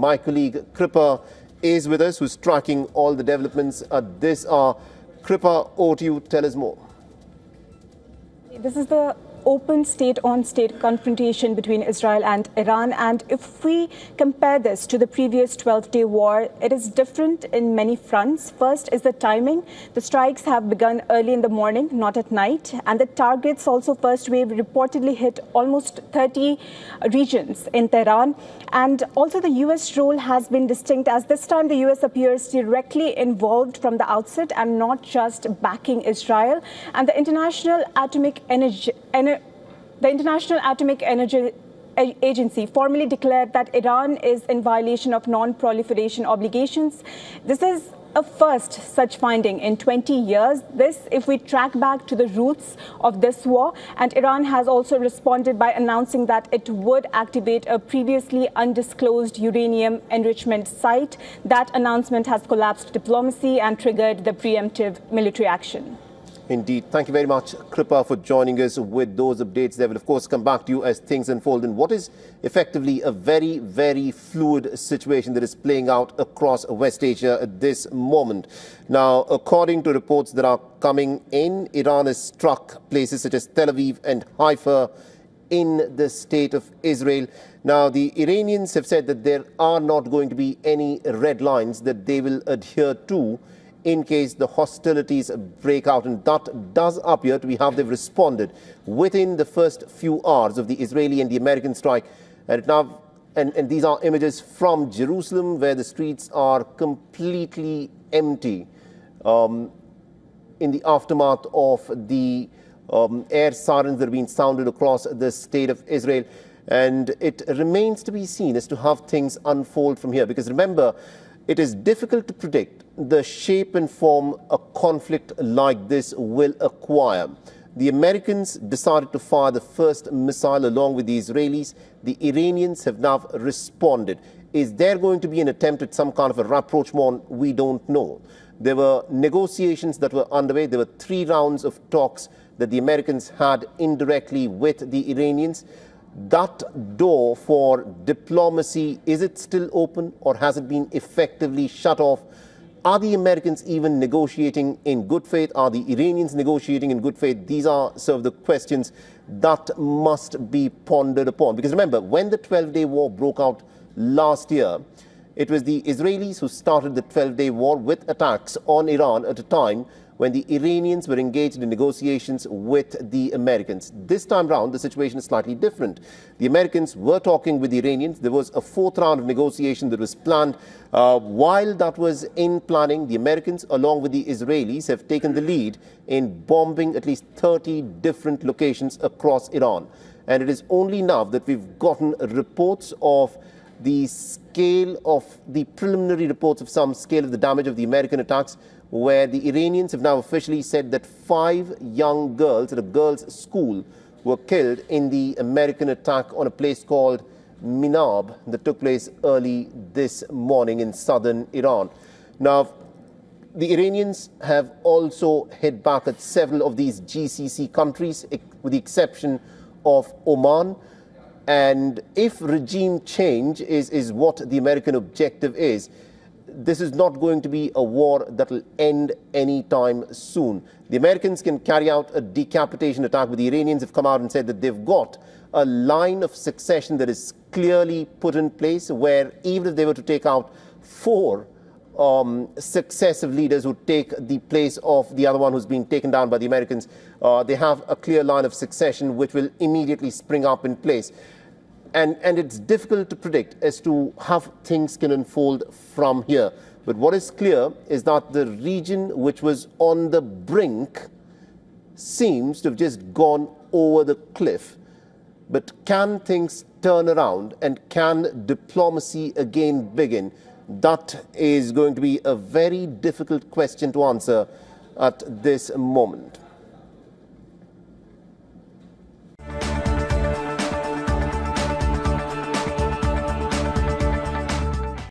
My colleague Kripa is with us, who's tracking all the developments at this hour. Kripa, over to you. Tell us more. This is the open state-on-state confrontation between Israel and Iran. And if we compare this to the previous 12-day war, it is different in many fronts. First is the timing. The strikes have begun early in the morning, not at night. And the targets also, first wave, reportedly hit almost 30 regions in Tehran. And also the U.S. role has been distinct, as this time the U.S. appears directly involved from the outset and not just backing Israel. And the International Atomic Energy Agency formally declared that Iran is in violation of non-proliferation obligations. This is a first such finding in 20 years. This, if we track back to the roots of this war, and Iran has also responded by announcing that it would activate a previously undisclosed uranium enrichment site. That announcement has collapsed diplomacy and triggered the preemptive military action. Indeed. Thank you very much, Kripa, for joining us with those updates. They will, of course, come back to you as things unfold in what is effectively a very, very fluid situation that is playing out across West Asia at this moment. Now, according to reports that are coming in, Iran has struck places such as Tel Aviv and Haifa in the state of Israel. Now, the Iranians have said that there are not going to be any red lines that they will adhere to in case the hostilities break out, and that does appear to be how they've responded within the first few hours of the Israeli and the American strike. And these are images from Jerusalem, where the streets are completely empty in the aftermath of the air sirens that have been sounded across the state of Israel. And it remains to be seen as to how things unfold from here, because remember, it is difficult to predict the shape and form a conflict like this will acquire. The Americans decided to fire the first missile along with the Israelis. The Iranians have now responded. Is there going to be an attempt at some kind of a rapprochement? We don't know. There were negotiations that were underway. There were 3 rounds of talks that the Americans had indirectly with the Iranians. That door for diplomacy, is it still open, or has it been effectively shut off? Are the Americans even negotiating in good faith? Are the Iranians negotiating in good faith? These are sort of the questions that must be pondered upon. Because remember, when the 12-day war broke out last year, it was the Israelis who started the 12-day war with attacks on Iran at a time when the Iranians were engaged in negotiations with the Americans. This time round, the situation is slightly different. The Americans were talking with the Iranians. There was a 4th round of negotiation that was planned. While that was in planning, the Americans, along with the Israelis, have taken the lead in bombing at least 30 different locations across Iran. And it is only now that we've gotten reports of the scale of the preliminary reports of some scale of the damage of the American attacks, where the Iranians have now officially said that 5 young girls at a girls' school were killed in the American attack on a place called Minab that took place early this morning in southern Iran. Now, the Iranians have also hit back at several of these GCC countries, with the exception of Oman. And if regime change is what the American objective is, this is not going to be a war that will end anytime soon. The Americans can carry out a decapitation attack, but the Iranians have come out and said that they've got a line of succession that is clearly put in place, where even if they were to take out 4 successive leaders who take the place of the other one who's been taken down by the Americans, they have a clear line of succession which will immediately spring up in place. And it's difficult to predict as to how things can unfold from here. But what is clear is that the region which was on the brink seems to have just gone over the cliff. But can things turn around, and can diplomacy again begin? That is going to be a very difficult question to answer at this moment.